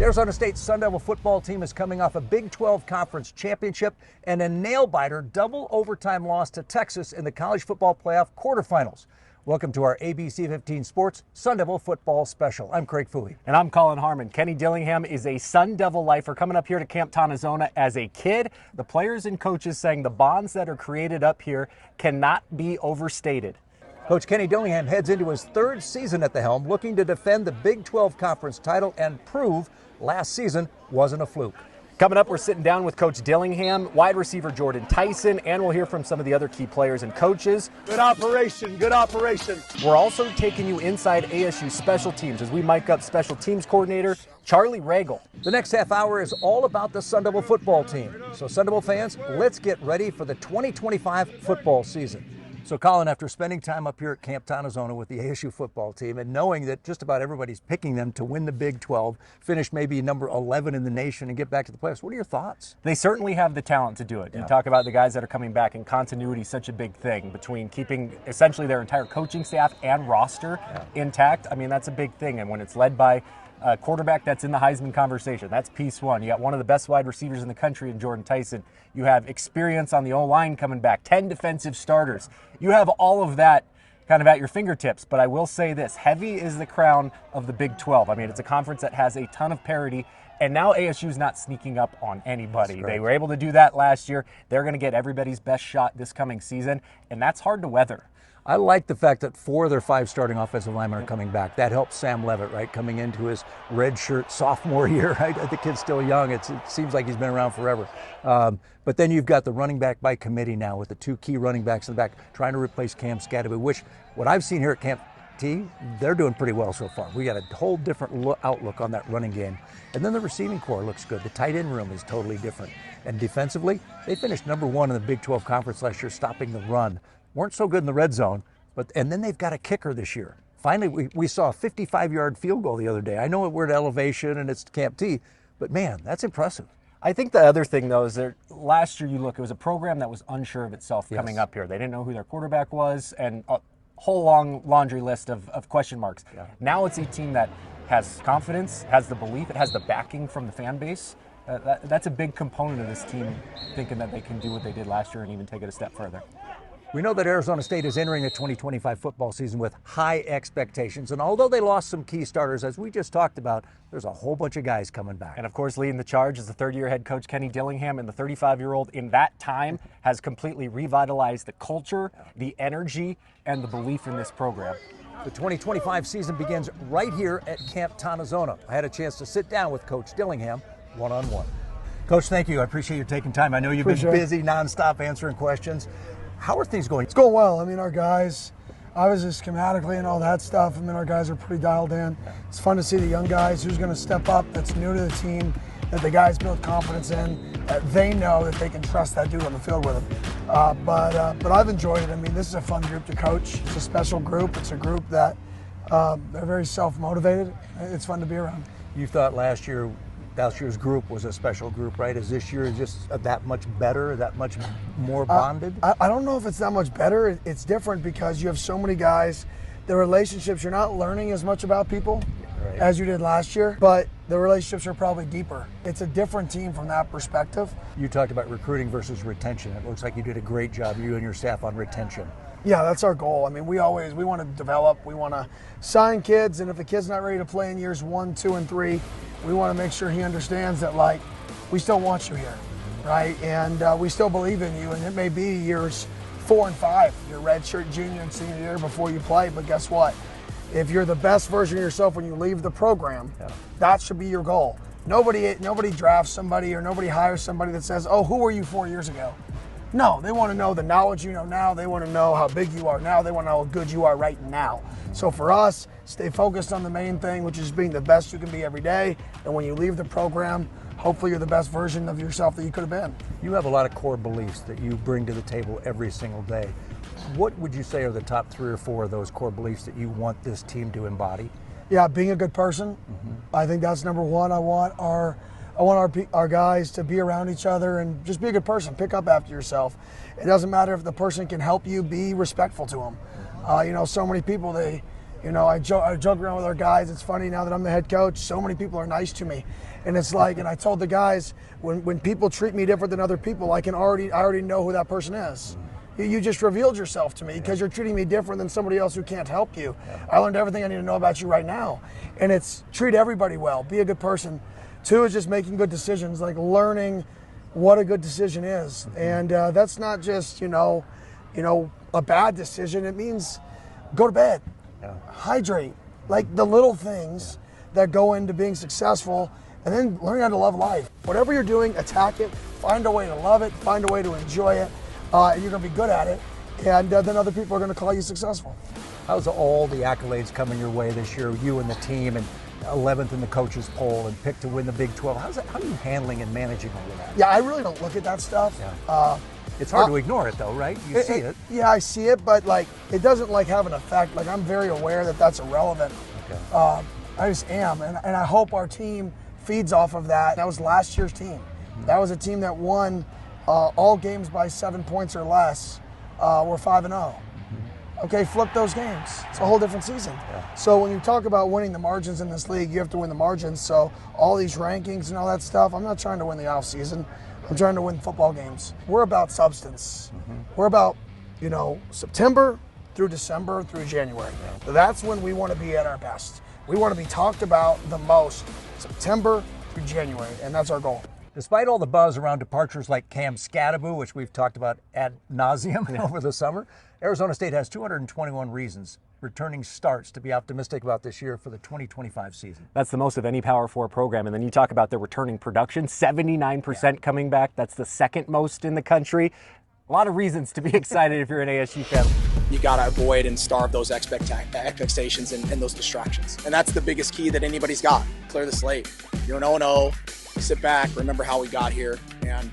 The Arizona State Sun Devil football team is coming off a Big 12 Conference championship and a nail-biter double overtime loss to Texas in the college football playoff quarterfinals. Welcome to our ABC15 Sports Sun Devil Football Special. I'm Craig Fouhy. And I'm Collin Harmon. Kenny Dillingham is a Sun Devil lifer coming up here to Camp Tontozona as a kid. The players and coaches saying the bonds that are created up here cannot be overstated. Coach Kenny Dillingham heads into his third season at the helm, looking to defend the Big 12 Conference title and prove last season wasn't a fluke. Coming up, we're sitting down with Coach Dillingham, wide receiver Jordan Tyson, and we'll hear from some of the other key players and coaches. Good operation, good operation. We're also taking you inside ASU special teams as we mic up special teams coordinator Charlie Regal. The next half hour is all about the Sun Devil football team. So Sun Devil fans, let's get ready for the 2025 football season. So Collin, after spending time up here at Camp Tontozona with the ASU football team and knowing that just about everybody's picking them to win the Big 12, finish maybe number 11 in the nation and get back to the playoffs, what are your thoughts? They certainly have the talent to do it. You talk about the guys that are coming back, and continuity is such a big thing between keeping essentially their entire coaching staff and roster intact. I mean, that's a big thing. And when it's led by a quarterback that's in the Heisman conversation, that's piece one. You got one of the best wide receivers in the country in Jordan Tyson. You have experience on the O-line coming back, 10 defensive starters. You have all of that kind of at your fingertips. But I will say this, heavy is the crown of the Big 12. I mean, it's a conference that has a ton of parity, and now ASU's not sneaking up on anybody. They were able to do that last year. They're going to get everybody's best shot this coming season, and that's hard to weather. I like the fact that 4 of their 5 starting offensive linemen are coming back. That helps Sam Levitt, right, coming into his redshirt sophomore year, right? The kid's still young. It seems like he's been around forever. But then you've got the running back by committee now with the 2 key running backs in the back trying to replace Cam Scatterby, which what I've seen here at Camp T, they're doing pretty well so far. We got a whole different outlook on that running game. And then the receiving core looks good. The tight end room is totally different. And defensively, they finished number 1 in the Big 12 Conference last year, stopping the run. Weren't so good in the red zone, and then they've got a kicker this year. Finally, we saw a 55-yard field goal the other day. I know we're at elevation and it's Camp T, but man, that's impressive. I think the other thing, though, is that last year it was a program that was unsure of itself coming up here. They didn't know who their quarterback was, and a whole long laundry list of question marks. Now it's a team that has confidence, has the belief, it has the backing from the fan base. That's a big component of this team, thinking that they can do what they did last year and even take it a step further. We know that Arizona State is entering the 2025 football season with high expectations, and although they lost some key starters, as we just talked about, there's a whole bunch of guys coming back. And of course, leading the charge is the third-year head coach Kenny Dillingham, and the 35-year-old in that time has completely revitalized the culture, the energy, and the belief in this program. The 2025 season begins right here at Camp Tontozona. I had a chance to sit down with Coach Dillingham one-on-one. Coach, thank you. I appreciate you taking time. I know you've been busy nonstop answering questions. How are things going? It's going well. I mean, our guys, obviously schematically and all that stuff, I mean, our guys are pretty dialed in. It's fun to see the young guys who's going to step up, that's new to the team, that the guys build confidence in, that they know that they can trust that dude on the field with them. But I've enjoyed it. I mean, this is a fun group to coach. It's a special group. It's a group that they're very self-motivated. It's fun to be around. You thought last year's group was a special group, right? Is this year just that much better, that much more bonded? I don't know if it's that much better. It's different because you have so many guys. The relationships, you're not learning as much about people as you did last year, but the relationships are probably deeper. It's a different team from that perspective. You talked about recruiting versus retention. It looks like you did a great job, you and your staff, on retention. Yeah, that's our goal. I mean, we want to develop, we want to sign kids, and if the kid's not ready to play in years 1, 2, and 3, we want to make sure he understands that, like, we still want you here, right? And we still believe in you, and it may be years 4 and 5, your redshirt junior and senior year before you play, but guess what? If you're the best version of yourself when you leave the program, that should be your goal. Nobody drafts somebody or nobody hires somebody that says, oh, who were you 4 years ago? No, they want to know the knowledge you know now. They want to know how big you are now. They want to know how good you are right now. So for us, stay focused on the main thing, which is being the best you can be every day. And when you leave the program, hopefully you're the best version of yourself that you could have been. You have a lot of core beliefs that you bring to the table every single day. What would you say are the top 3 or 4 of those core beliefs that you want this team to embody? Yeah, being a good person. I think that's number 1. I want our guys to be around each other and just be a good person. Pick up after yourself. It doesn't matter if the person can help you, be respectful to them. You know, so many people, they I joke around with our guys. It's funny now that I'm the head coach, so many people are nice to me. And it's like, and I told the guys, when people treat me different than other people, I already know who that person is. You just revealed yourself to me because you're treating me different than somebody else who can't help you. I learned everything I need to know about you right now. And it's treat everybody well, be a good person. 2 is just making good decisions, like learning what a good decision is. And that's not just, a bad decision. It means go to bed, hydrate, like the little things that go into being successful, and then learn how to love life. Whatever you're doing, attack it, find a way to love it, find a way to enjoy it, and you're gonna be good at it, and then other people are gonna call you successful. How's all the accolades coming your way this year, you and the team, and 11th in the coaches poll and picked to win the Big 12? How are you handling and managing all of that? Yeah, I really don't look at that stuff. Yeah. It's hard to ignore it though, right? You see it. Yeah, I see it, but it doesn't have an effect. I'm very aware that that's irrelevant. Okay. I just am, and I hope our team feeds off of that. That was last year's team. That was a team that won all games by 7 points or less. We're 5-0. Okay, flip those games. It's a whole different season. Yeah. So when you talk about winning the margins in this league, you have to win the margins. So all these rankings and all that stuff, I'm not trying to win the off season. I'm trying to win football games. We're about substance. We're about, September through December through January. So that's when we want to be at our best. We want to be talked about the most, September through January, and that's our goal. Despite all the buzz around departures like Cam Scadaboo, which we've talked about ad nauseum over the summer, Arizona State has 221 reasons returning starts to be optimistic about this year for the 2025 season. That's the most of any Power 4 program. And then you talk about the returning production, 79% coming back. That's the second most in the country. A lot of reasons to be excited if you're an ASU fan. You got to avoid and starve those expectations and those distractions. And that's the biggest key that anybody's got. Clear the slate. You're an 0-0. Sit back, remember how we got here, and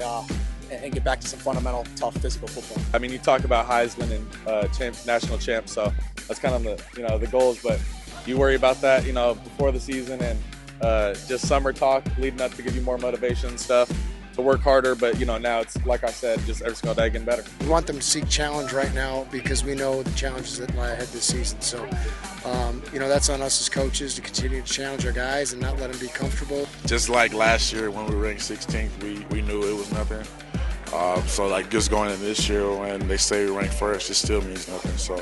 get back to some fundamental, tough, physical football. I mean, you talk about Heisman and national champs, so that's kind of the goals. But you worry about that, before the season, and just summer talk leading up to give you more motivation and stuff to work harder. But now it's like I said, just every single day getting better. We want them to seek challenge right now because we know the challenges that lie ahead this season. So, that's on us as coaches to continue to challenge our guys and not let them be comfortable. Just like last year when we ranked 16th, we knew it was nothing. So just going in this year when they say we ranked first, it still means nothing. So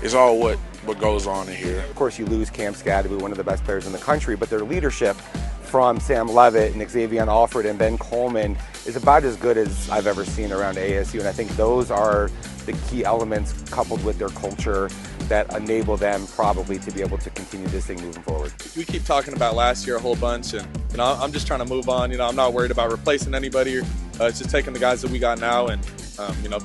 it's all what goes on in here. Of course, you lose Cam Scadaboo, one of the best players in the country, but their leadership from Sam Levitt, Nick Xavier Alford, and Ben Coleman is about as good as I've ever seen around ASU. And I think those are the key elements coupled with their culture that enable them probably to be able to continue this thing moving forward. We keep talking about last year a whole bunch, and I'm just trying to move on. I'm not worried about replacing anybody. It's just taking the guys that we got now and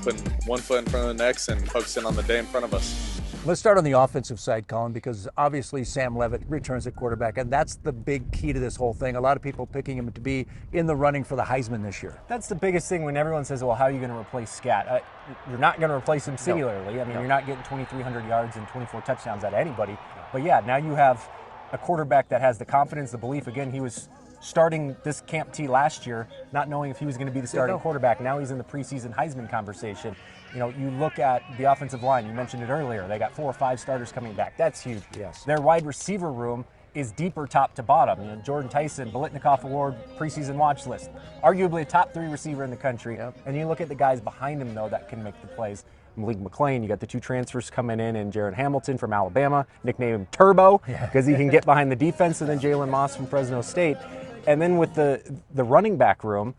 putting one foot in front of the next and focusing on the day in front of us. Let's start on the offensive side, Collin, because obviously Sam Levitt returns at quarterback, and that's the big key to this whole thing. A lot of people picking him to be in the running for the Heisman this year. That's the biggest thing when everyone says, well, how are you going to replace Scat? You're not going to replace him singularly. I mean, you're not getting 2,300 yards and 24 touchdowns out of anybody. But yeah, now you have a quarterback that has the confidence, the belief. Again, he was starting this Camp T last year, not knowing if he was going to be the starting quarterback. Now he's in the preseason Heisman conversation. You look at the offensive line. You mentioned it earlier. They got 4 or 5 starters coming back. That's huge. Yes. Their wide receiver room is deeper top to bottom. Jordan Tyson, Biletnikoff Award, preseason watch list. Arguably a top 3 receiver in the country. Yep. And you look at the guys behind him, though, that can make the plays. Malik McClain, you got the 2 transfers coming in, and Jared Hamilton from Alabama, nicknamed him Turbo, because he can get behind the defense, and then Jalen Moss from Fresno State. And then with the running back room,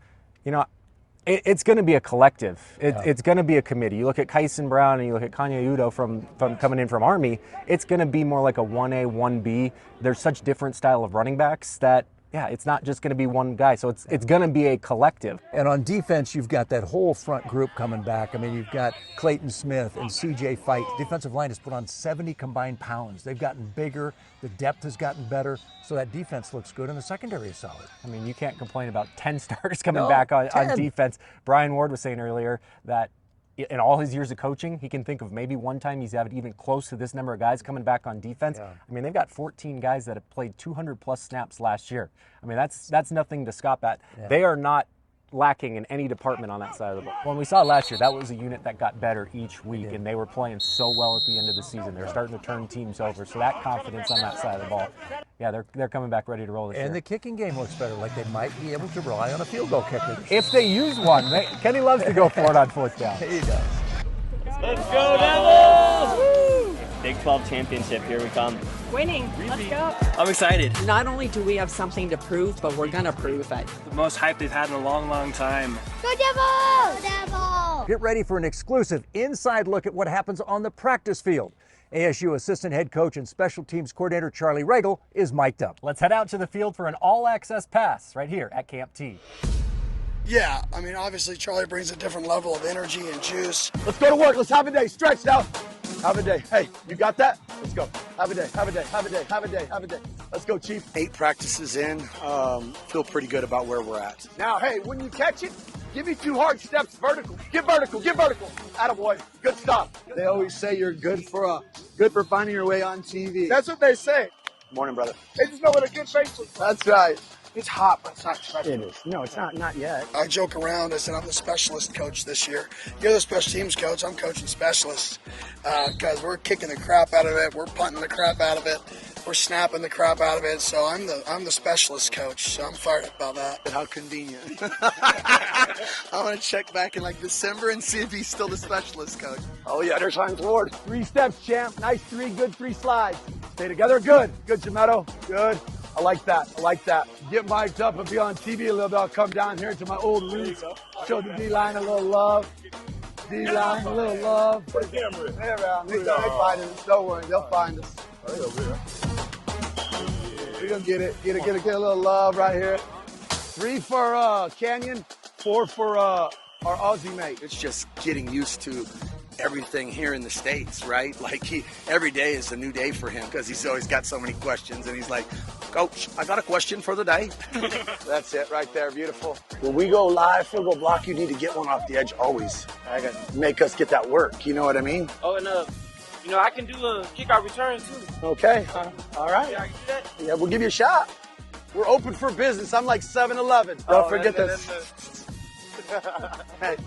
it's going to be a collective. It's going to be a committee. You look at Kyson Brown and you look at Kanye Udo from coming in from Army. It's going to be more like a 1A, 1B. There's such different style of running backs that, it's not just going to be one guy. So it's going to be a collective. And on defense, you've got that whole front group coming back. I mean, you've got Clayton Smith and CJ Fight. Defensive line has put on 70 combined pounds. They've gotten bigger. The depth has gotten better. So that defense looks good, and the secondary is solid. I mean, you can't complain about 10 starters coming back on defense. Brian Ward was saying earlier that in all his years of coaching, he can think of maybe one time he's had even close to this number of guys coming back on defense. Yeah. I mean, they've got 14 guys that have played 200-plus snaps last year. I mean, that's nothing to scoff at. Yeah. They are not lacking in any department on that side of the ball. When we saw last year, that was a unit that got better each week, and they were playing so well at the end of the season. They're starting to turn teams over, so that confidence on that side of the ball. Yeah, they're coming back ready to roll this year. And the kicking game looks better, like they might be able to rely on a field goal kicker. If they use one, Kenny loves to go for it on fourth down. He does. Let's go, Devils! Woo! Big 12 championship, here we come. Winning, let's go. I'm excited. Not only do we have something to prove, but we're gonna prove it. The most hype they've had in a long, long time. Go Devils! Go Devils! Get ready for an exclusive inside look at what happens on the practice field. ASU assistant head coach and special teams coordinator Charlie Regal is mic'd up. Let's head out to the field for an all-access pass right here at Camp T. Yeah, I mean, obviously Charlie brings a different level of energy and juice. Let's go to work. Let's have a day. Stretch now. Have a day. Hey, you got that? Let's go. Have a day. Have a day. Have a day. Have a day. Have a day. Let's go, Chief. 8 practices in, feel pretty good about where we're at. Now, hey, when you catch it, give me 2 hard steps vertical. Get vertical. Get vertical. Attaboy. Good stuff. They always say you're good for finding your way on TV. That's what they say. Morning, brother. They just know what a good face looks like. That's right. It's hot, but it's not special. It is. No, it's not yet. I joke around. I said I'm the specialist coach this year. You're the special teams coach. I'm coaching specialists because we're kicking the crap out of it. We're punting the crap out of it. We're snapping the crap out of it. So I'm the specialist coach. So I'm fired up about that. How convenient. I want to check back in like December and see if he's still the specialist coach. Oh, yeah, there's Heinz Ward. 3 steps, champ. Nice 3, good 3 slides. Stay together. Good. Good, Gemetto. Good. I like that. I like that. Get mic'd up and be on TV a little bit. I'll come down here to my old roots. Show the D-line a little love. D-line a little love. They're around. They'll find us. Don't worry. They'll find us. We're going to get it. Get a little love right here. 3 for Canyon. 4 for our Aussie mate. It's just getting used to everything here in the States, right? Like every day is a new day for him because he's always got so many questions and he's like, Coach, I got a question for the day. That's it right there. Beautiful. When we go live, field goal block, you need to get one off the edge always. I got to make us get that work. You know what I mean? Oh, and I can do a kickoff return too. Okay. All right. Yeah, I can do that. Yeah, we'll give you a shot. We're open for business. I'm like 7-Eleven. Don't forget this. Hey.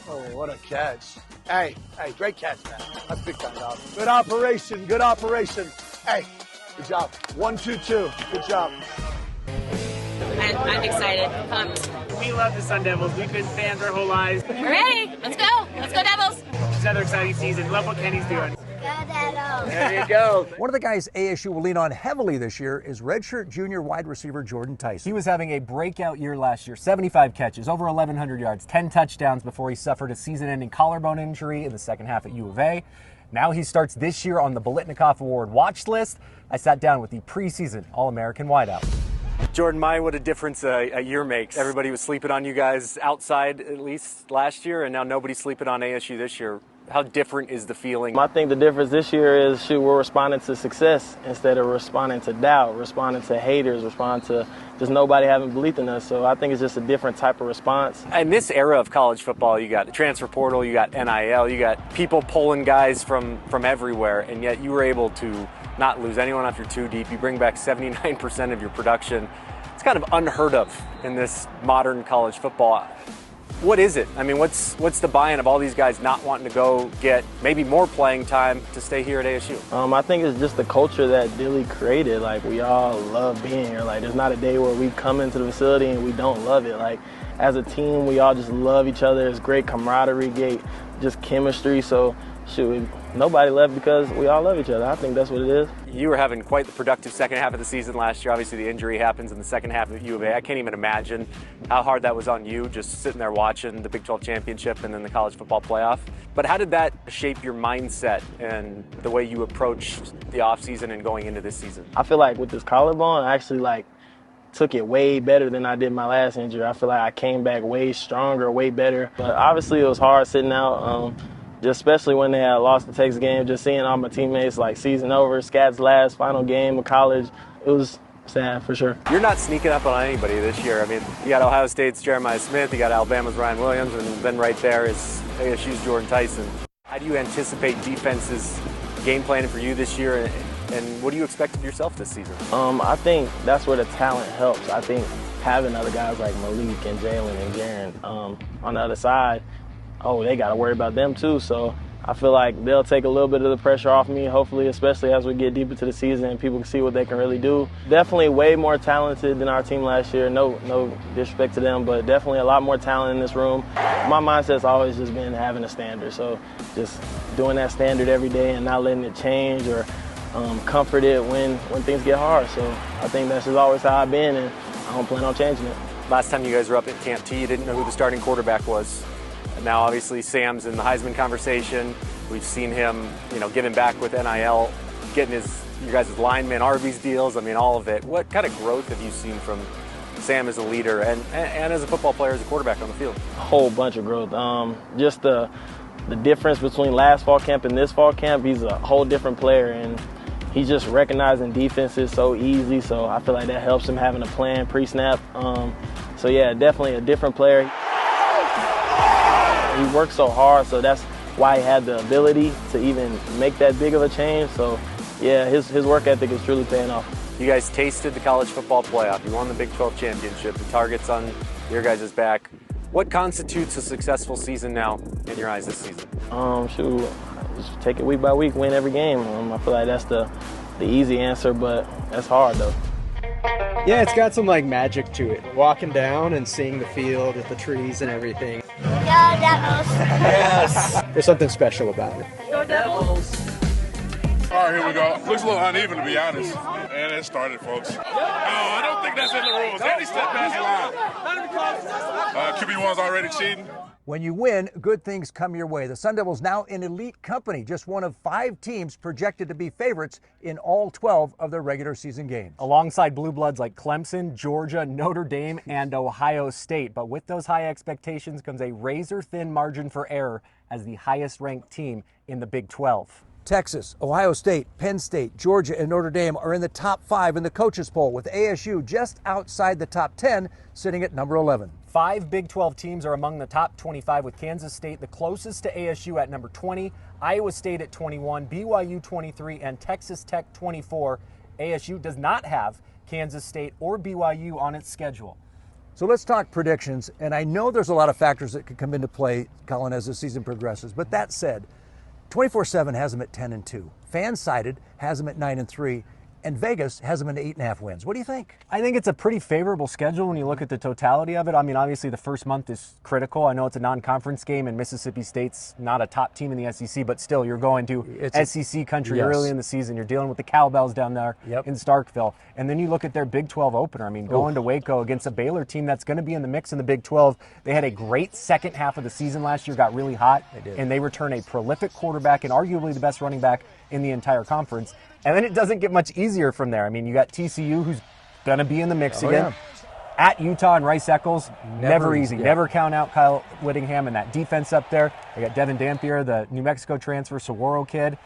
Oh, what a catch. Hey, great catch, man. That's big time, dog. Good operation. Good operation. Hey, good job. 1, 2, 2. Good job. I'm excited. Pumped. We love the Sun Devils. We've been fans our whole lives. We're ready. Let's go. Let's go Devils. It's another exciting season. Love what Kenny's doing. Go Devils. There you go. One of the guys ASU will lean on heavily this year is redshirt junior wide receiver Jordan Tyson. He was having a breakout year last year, 75 catches, over 1,100 yards, 10 touchdowns before he suffered a season-ending collarbone injury in the second half at U of A. Now he starts this year on the Bolitnikoff Award watch list. I sat down with the preseason All-American wideout. Jordan, what a difference a year makes. Everybody was sleeping on you guys outside at least last year, and now nobody's sleeping on ASU this year. How different is the feeling? I think the difference this year is, we're responding to success instead of responding to doubt, responding to haters, responding to just nobody having belief in us. So I think it's just a different type of response. In this era of college football, you got the transfer portal, you got NIL, you got people pulling guys from everywhere, and yet you were able to not lose anyone off your 2 deep. You bring back 79% of your production. It's kind of unheard of in this modern college football. What is it? I mean, what's the buy-in of all these guys not wanting to go get maybe more playing time to stay here at ASU? I think it's just the culture that Dilly created. Like, we all love being here. Like, there's not a day where we come into the facility and we don't love it. Like, as a team, we all just love each other. It's great camaraderie, great just chemistry. So, nobody left because we all love each other. I think that's what it is. You were having quite the productive second half of the season last year. Obviously, the injury happens in the second half of U of A. I can't even imagine how hard that was on you, just sitting there watching the Big 12 championship and then the college football playoff. But how did that shape your mindset and the way you approach the offseason and going into this season? I feel like with this collarbone, I actually took it way better than I did my last injury. I feel like I came back way stronger, way better. But obviously, it was hard sitting out. Just especially when they had lost the Texas game, just seeing all my teammates season over, Scat's last final game of college, it was sad for sure. You're not sneaking up on anybody this year. I mean, you got Ohio State's Jeremiah Smith, you got Alabama's Ryan Williams, and then right there is ASU's Jordan Tyson. How do you anticipate defenses game planning for you this year, and what do you expect of yourself this season? I think that's where the talent helps. I think having other guys like Malik and Jalen and Garen on the other side, they got to worry about them too. So I feel like they'll take a little bit of the pressure off me, hopefully, especially as we get deeper into the season and people can see what they can really do. Definitely way more talented than our team last year. No disrespect to them, but definitely a lot more talent in this room. My mindset's always just been having a standard, so just doing that standard every day and not letting it change or comfort it when things get hard. So I think that's just always how I've been, and I don't plan on changing it. Last time you guys were up at Camp T, you didn't know who the starting quarterback was. Now, obviously, Sam's in the Heisman conversation. We've seen him, giving back with NIL, getting you guys' lineman Arby's deals. I mean, all of it. What kind of growth have you seen from Sam as a leader and as a football player, as a quarterback on the field? A whole bunch of growth. Just the difference between last fall camp and this fall camp, he's a whole different player, and he's just recognizing defenses so easy. So I feel like that helps him having a plan pre-snap. So yeah, definitely a different player. He worked so hard, so that's why he had the ability to even make that big of a change. So yeah, his work ethic is truly paying off. You guys tasted the college football playoff. You won the Big 12 championship. The target's on your guys' back. What constitutes a successful season now in your eyes this season? Just take it week by week, win every game. I feel like that's the easy answer, but that's hard though. Yeah, it's got some magic to it. Walking down and seeing the field with the trees and everything. Go Devils! Yes! There's something special about it. Go Devils! All right, here we go. Looks a little uneven, to be honest. And it started, folks. No, I don't think that's in the rules. Andy stepped past the line. QB1's already cheating. When you win, good things come your way. The Sun Devils now in elite company, just one of 5 teams projected to be favorites in all 12 of their regular season games. Alongside Blue Bloods like Clemson, Georgia, Notre Dame, and Ohio State. But with those high expectations comes a razor-thin margin for error as the highest-ranked team in the Big 12. Texas, Ohio State, Penn State, Georgia, and Notre Dame are in the top 5 in the coaches poll, with ASU just outside the top 10, sitting at number 11. 5 Big 12 teams are among the top 25, with Kansas State the closest to ASU at number 20, Iowa State at 21, BYU 23, and Texas Tech 24. ASU does not have Kansas State or BYU on its schedule. So let's talk predictions, and I know there's a lot of factors that could come into play, Collin, as the season progresses, but that said, 24/7 has them at 10-2. FanSided has them at 9-3. And Vegas has them in 8.5 wins. What do you think? I think it's a pretty favorable schedule when you look at the totality of it. I mean, obviously the first month is critical. I know it's a non-conference game, and Mississippi State's not a top team in the SEC, but still, you're going to SEC country early in the season. You're dealing with the Cowbells down there in Starkville. And then you look at their Big 12 opener. I mean, going to Waco against a Baylor team that's going to be in the mix in the Big 12. They had a great second half of the season last year, got really hot, and they return a prolific quarterback and arguably the best running back in the entire conference. And then it doesn't get much easier from there. I mean, you got TCU, who's going to be in the mix again. At Utah and Rice Eccles, never easy. Never count out Kyle Whittingham and that defense up there. They got Devin Dampier, the New Mexico transfer, Saguaro kid.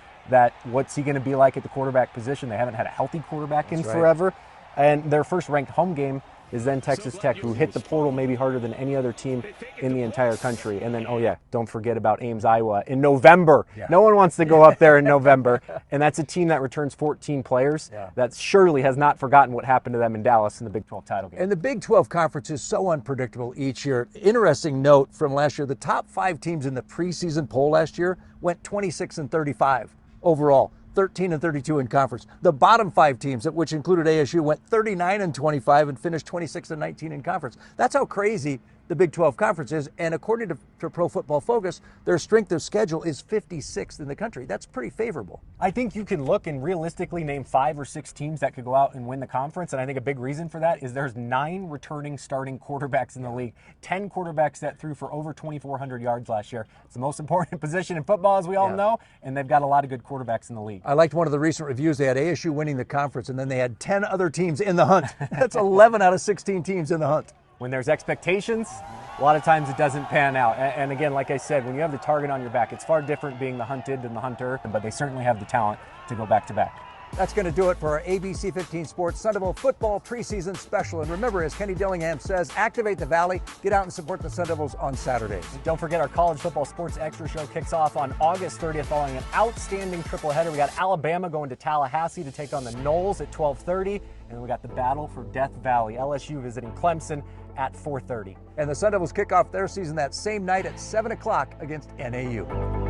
What's he going to be like at the quarterback position? They haven't had a healthy quarterback in forever. And their first ranked home game is then Texas Tech, who hit the portal maybe harder than any other team in the entire country. And then, don't forget about Ames, Iowa in November. No one wants to go up there in November. And that's a team that returns 14 players that surely has not forgotten what happened to them in Dallas in the Big 12 title game. And the Big 12 conference is so unpredictable each year. Interesting note from last year, the top 5 teams in the preseason poll last year went 26-35 overall. 13-32 in conference. The bottom 5 teams, which included ASU, went 39-25 and finished 26-19 in conference. That's how crazy the Big 12 conference is. And according to Pro Football Focus, their strength of schedule is 56th in the country. That's pretty favorable. I think you can look and realistically name 5 or 6 teams that could go out and win the conference. And I think a big reason for that is there's 9 returning starting quarterbacks in the league. 10 quarterbacks that threw for over 2,400 yards last year. It's the most important position in football, as we all know. And they've got a lot of good quarterbacks in the league. I liked one of the recent reviews. They had ASU winning the conference, and then they had 10 other teams in the hunt. That's 11 out of 16 teams in the hunt. When there's expectations, a lot of times it doesn't pan out. And again, like I said, when you have the target on your back, it's far different being the hunted than the hunter, but they certainly have the talent to go back to back. That's going to do it for our ABC 15 Sports Sun Devil Football preseason special. And remember, as Kenny Dillingham says, activate the Valley. Get out and support the Sun Devils on Saturdays. Don't forget our college football sports extra show kicks off on August 30th following an outstanding triple header. We got Alabama going to Tallahassee to take on the Knowles at 12:30. And then we got the battle for Death Valley. LSU visiting Clemson at 4:30. And the Sun Devils kick off their season that same night at 7 o'clock against NAU.